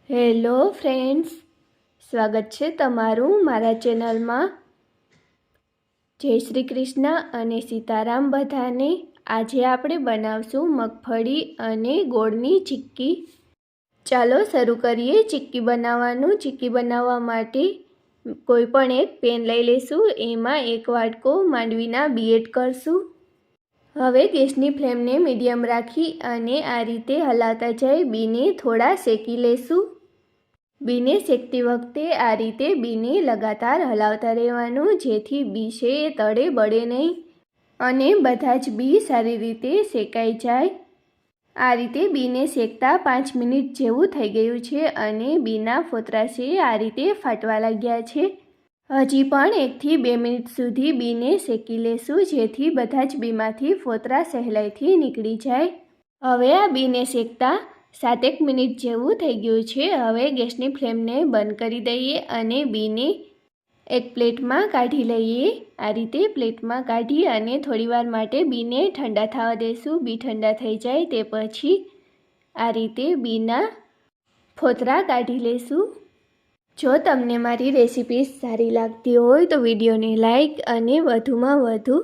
Hello friends, સ્વાગત છે તમારું મારા ચેનલમાં। જય શ્રી કૃષ્ણ અને સીતારામ બધાને। આજે આપણે બનાવશું મગફળી અને ગોળની ચીક્કી। ચાલો શરૂ કરીએ ચીક્કી બનાવવાનું। ચીક્કી બનાવવા માટે કોઈ પણ એક પેન લઈ લઈશું। એમાં એક વાટકો માંડવીના બી એડ કરશું। હવે ગેસની ફ્લેમને મીડિયમ રાખી અને આ રીતે હલાવતા જઈ બીને થોડા શેકી લેશું। બીને શેકતી વખતે આ રીતે બીને લગાતાર હલાવતા રહેવાનું, જેથી બી છે એ તળે બળે નહીં અને બધા જ બી સારી રીતે શેકાઈ જાય। આ રીતે બીને શેકતા 5 મિનિટ જેવું થઈ ગયું છે અને બીના ફોતરા છે આ રીતે ફાટવા લાગ્યા છે। હજી પણ 1 થી 2 મિનિટ સુધી બીને શેકી લેશું, જેથી બધા જ બીમાંથી ફોતરા સહેલાઈથી નીકળી જાય। હવે આ બીને શેકતા 7-1 મિનિટ જેવું થઈ ગયું છે। હવે ગેસની ફ્લેમને બંધ કરી દઈએ અને બીને એક પ્લેટમાં કાઢી લઈએ। આ રીતે પ્લેટમાં કાઢી અને થોડીવાર માટે બીને ઠંડા થવા દઈશું। બી ઠંડા થઈ જાય તે પછી આ રીતે બીના ફોતરા કાઢી લેશું। જો તમને મારી રેસીપી સારી લાગતી હોય તો વિડીયોને લાઈક અને વધુમાં વધુ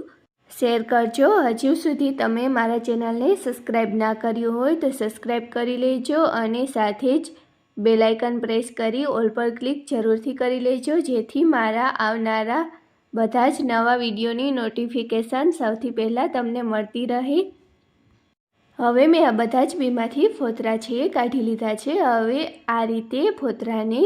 શેર કરજો। હજુ સુધી તમે મારા ચેનલને સબસ્ક્રાઈબ ના કર્યું હોય તો સબસ્ક્રાઈબ કરી લેજો અને સાથે જ બેલ આઇકન પ્રેસ કરી ઓલ પર ક્લિક જરૂરથી કરી લેજો, જેથી મારા આવનારા બધા જ નવા વિડીયોની નોટિફિકેશન સૌથી પહેલાં તમને મળતી રહે। હવે મેં આ બધા જ બીમાંથી ફોતરા છે કાઢી લીધા છે। હવે આ રીતે ફોતરાને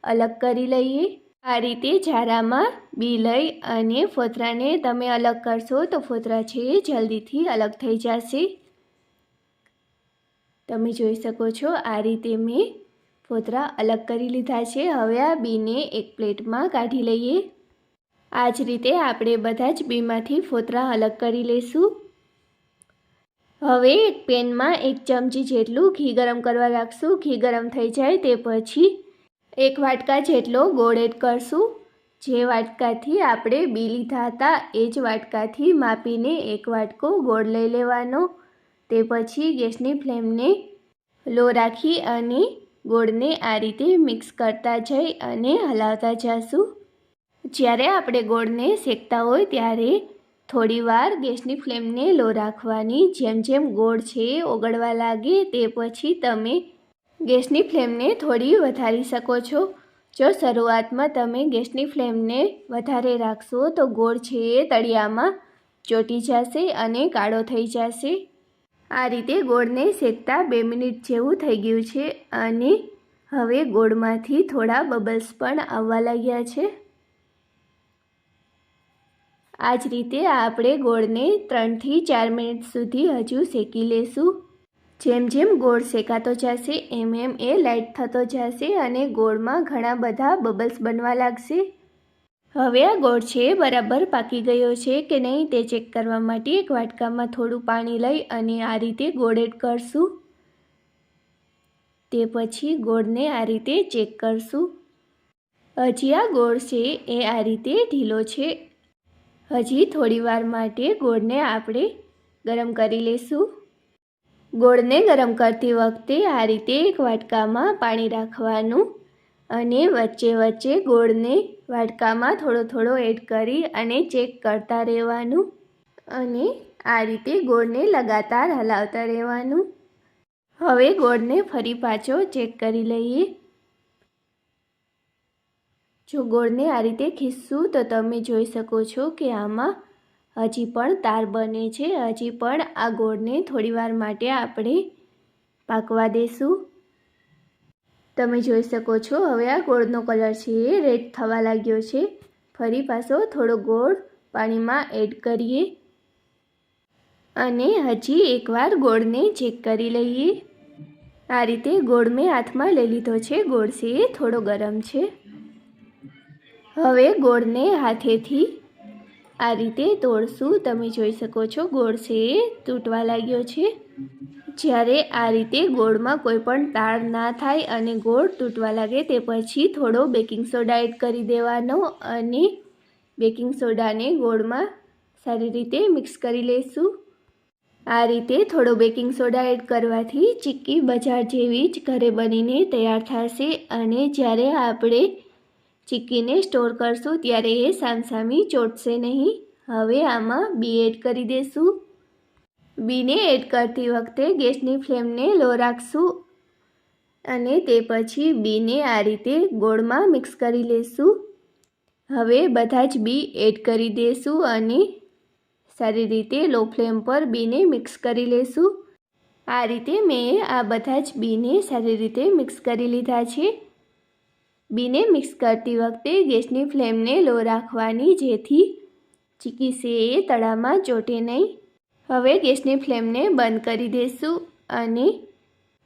અલગ કરી લઈએ। આ રીતે ઝારામાં બી લઈ અને ફોતરાને તમે અલગ કરશો તો ફોતરા છે જલ્દીથી અલગ થઈ જશે। તમે જોઈ શકો છો આ રીતે મેં ફોતરા અલગ કરી લીધા છે। હવે આ બીને એક પ્લેટમાં કાઢી લઈએ। આ જ રીતે આપણે બધા જ બીમાંથી ફોતરા અલગ કરી લઈશું। હવે એક પેનમાં 1 ચમચી જેટલું ઘી ગરમ કરવા રાખશું। ઘી ગરમ થઈ જાય તે પછી 1 વાટકા જેટલો ગોળ એડ કરશું। જે વાટકાથી આપણે બી લીધા હતા એ જ વાટકાથી માપીને 1 વાટકો ગોળ લઈ લેવાનો। તે પછી ગેસની ફ્લેમને લો રાખી અને ગોળને આ રીતે મિક્સ કરતા જઈ અને હલાવતા જઈશું। જ્યારે આપણે ગોળને શેકતા હોય ત્યારે થોડીવાર ગેસની ફ્લેમને લો રાખવાની। જેમ જેમ ગોળ છે ઓગળવા લાગે તે પછી તમે ગેસની ફ્લેમને થોડી વધારી શકો છો। જો શરૂઆતમાં તમે ગેસની ફ્લેમને વધારે રાખશો તો ગોળ છે એ તળિયામાં ચોંટી જશે અને કાળો થઈ જશે। આ રીતે ગોળને શેકતા 2 મિનિટ જેવું થઈ ગયું છે અને હવે ગોળમાંથી થોડા બબલ્સ પણ આવવા લાગ્યા છે। આ જ રીતે આપણે ગોળને 3 થી 4 મિનિટ સુધી હજુ શેકી લેશું। જેમ જેમ ગોળ શેકાતો જશે એમ એમ એ લાઇટ થતો જશે અને ગોળમાં ઘણા બધા બબલ્સ બનવા લાગશે। હવે આ ગોળ છે બરાબર પાકી ગયો છે કે નહીં તે ચેક કરવા માટે એક વાટકામાં થોડું પાણી લઈ અને આ રીતે ગોળ એડ કરશું। તે પછી ગોળને આ રીતે ચેક કરશું। હજી આ ગોળ છે એ આ રીતે ઢીલો છે। હજી થોડીવાર માટે ગોળને આપણે ગરમ કરી લઈશું। ગોળને ગરમ કરતી વખતે આ રીતે એક વાટકામાં પાણી રાખવાનું અને વચ્ચે વચ્ચે ગોળને વાટકામાં થોડો થોડો એડ કરી અને ચેક કરતા રહેવાનું અને આ રીતે ગોળને લગાતાર હલાવતા રહેવાનું। હવે ગોળને ફરી પાછો ચેક કરી લઈએ। જો ગોળને આ રીતે ખીસશું તો તમે જોઈ શકો છો કે આમાં હજી પણ તાર બને છે। હજી પણ આ ગોળને થોડીવાર માટે આપણે પાકવા દેશું। તમે જોઈ શકો છો હવે આ ગોળનો કલર છે એ રેડ થવા લાગ્યો છે। ફરી પાછો થોડો ગોળ પાણીમાં એડ કરીએ અને હજી એકવાર ગોળને ચેક કરી લઈએ। આ રીતે ગોળ મેં હાથમાં લઈ લીધો છે। ગોળ છે એ થોડો ગરમ છે। હવે ગોળને હાથેથી આ રીતે તોડશું। તમે જોઈ શકો છો ગોળ છે એ તૂટવા લાગ્યો છે। જ્યારે આ રીતે ગોળમાં કોઈ પણ તાર ના થાય અને ગોળ તૂટવા લાગે તે પછી થોડો બેકિંગ સોડા એડ કરી દેવાનો અને બેકિંગ સોડાને ગોળમાં સારી રીતે મિક્સ કરી લઈશું। આ રીતે થોડો બેકિંગ સોડા એડ કરવાથી ચીક્કી બજાર જેવી જ ઘરે બનીને તૈયાર થશે અને જ્યારે આપણે ચીક્કીને સ્ટોર કરશું ત્યારે એ સામસામી ચોંટશે નહીં. હવે આમાં બી એડ કરી દઈશું. બીને એડ કરતી વખતે ગેસની ફ્લેમને લો રાખશું અને તે પછી બીને આ રીતે ગોળમાં મિક્સ કરી લઈશું. હવે બધા જ બી એડ કરી દઈશું અને સારી રીતે લો ફ્લેમ પર બીને મિક્સ કરી લઈશું. આ રીતે મેં આ બધા જ બીને સારી રીતે મિક્સ કરી લીધા છે. બીને મિક્સ કરતી વખતે ગેસની ફ્લેમને લો રાખવાની, જેથી ચીક્કી છે એ તળામાં ચોંટે નહીં. હવે ગેસની ફ્લેમને બંધ કરી દઈશું અને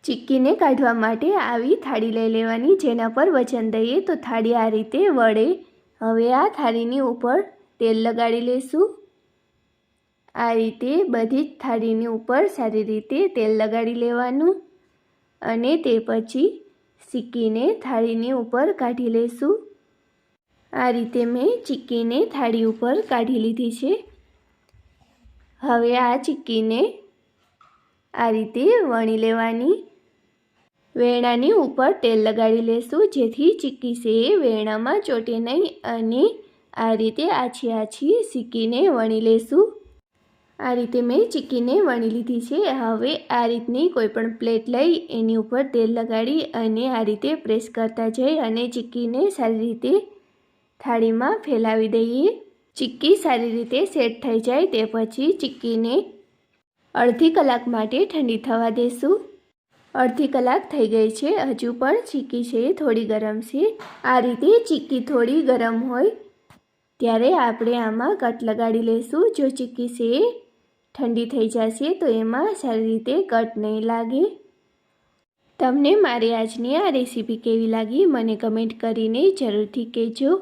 ચીક્કીને કાઢવા માટે આવી થાળી લઈ લેવાની, જેના પર વજન દઈએ તો થાળી આ રીતે વળે. હવે આ થાળીની ઉપર તેલ લગાડી લઈશું. આ રીતે બધી જ થાળીની ઉપર સારી રીતે તેલ લગાડી લેવાનું અને તે પછી ચીક્કીને થાળીની ઉપર કાઢી લઈશું. આ રીતે મેં ચીક્કીને થાળી ઉપર કાઢી લીધી છે. હવે આ ચીક્કીને આ રીતે વણી લેવાની. વેરણાની ઉપર તેલ લગાડી લઈશું, જેથી ચીક્કી છે એ વેરણામાં ચોંટે નહીં અને આ રીતે આછી આછી ચીક્કીને વણી લઈશું. આ રીતે મેં ચીક્કીને વણી લીધી છે. હવે આ રીતની કોઈપણ પ્લેટ લઈ એની ઉપર તેલ લગાડી અને આ રીતે પ્રેસ કરતા જઈ અને ચીક્કીને સારી રીતે થાળીમાં ફેલાવી દઈએ. ચીક્કી સારી રીતે સેટ થઈ જાય તે પછી ચીક્કીને અડધી કલાક માટે ઠંડી થવા દેશું. અડધી કલાક થઈ ગઈ છે, હજુ પણ ચીક્કી છે થોડી ગરમ છે. આ રીતે ચીક્કી થોડી ગરમ હોય ત્યારે આપણે આમાં કટ લગાડી લઈશું. જો ચીક્કી છે ઠંડી થઈ જશે તો એમાં સારી રીતે કટ નહીં લાગે. તમને મારી આજની આ રેસીપી કેવી લાગી મને કમેન્ટ કરીને જરૂરથી કહેજો.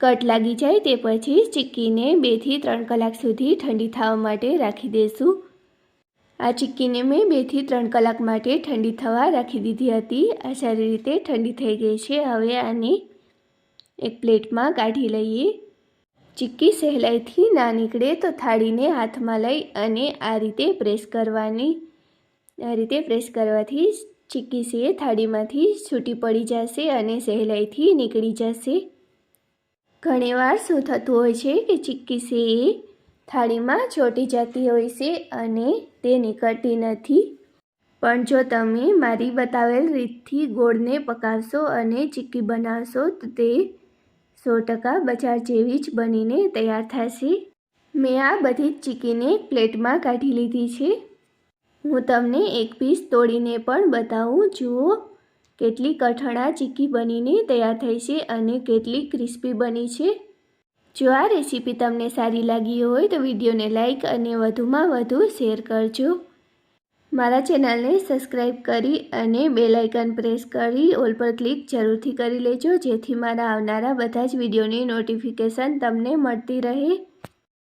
કટ લાગી જાય તે પછી ચીક્કીને 2 થી 3 કલાક સુધી ઠંડી થવા માટે રાખી દઈશું. આ ચીક્કીને મેં 2 થી 3 કલાક માટે ઠંડી થવા રાખી દીધી હતી. આ સારી રીતે ઠંડી થઈ ગઈ છે. હવે આને એક પ્લેટમાં કાઢી લઈએ. ચીક્કી સહેલાઈથી ના નીકળે તો થાળીને હાથમાં લઈ અને આ રીતે પ્રેસ કરવાની. આ રીતે પ્રેસ કરવાથી ચીક્કી છે થાળીમાંથી છૂટી પડી જશે અને સહેલાઈથી નીકળી જશે. ઘણીવાર શું થતું હોય છે કે ચીક્કી છે એ થાળીમાં ચોંટી જતી હોય છે અને તે નીકળતી નથી. પણ જો તમે મારી બતાવેલ રીતથી ગોળને પકાવશો અને ચીક્કી બનાવશો તો તે 100% બજાર જેવી જ બનીને તૈયાર થશે. મેં આ બધી જ ચીક્કીને પ્લેટમાં કાઢી લીધી છે. હું તમને એક પીસ તોડીને પણ બતાવું. જુઓ કેટલી કઠણ આ ચીક્કી બનીને તૈયાર થઈ છે અને કેટલી ક્રિસ્પી બની છે. જો આ રેસીપી તમને સારી લાગી હોય તો વિડીયોને લાઈક અને વધુમાં વધુ શેર કરજો. મારા ચેનલને સબસ્ક્રાઈબ કરી અને બેલ આઇકન પ્રેસ કરી ઓલ પર ક્લિક જરૂરથી કરી લેજો, જેથી મારા આવનારા બધા જ વિડીયોની નોટિફિકેશન તમને મળતી રહે.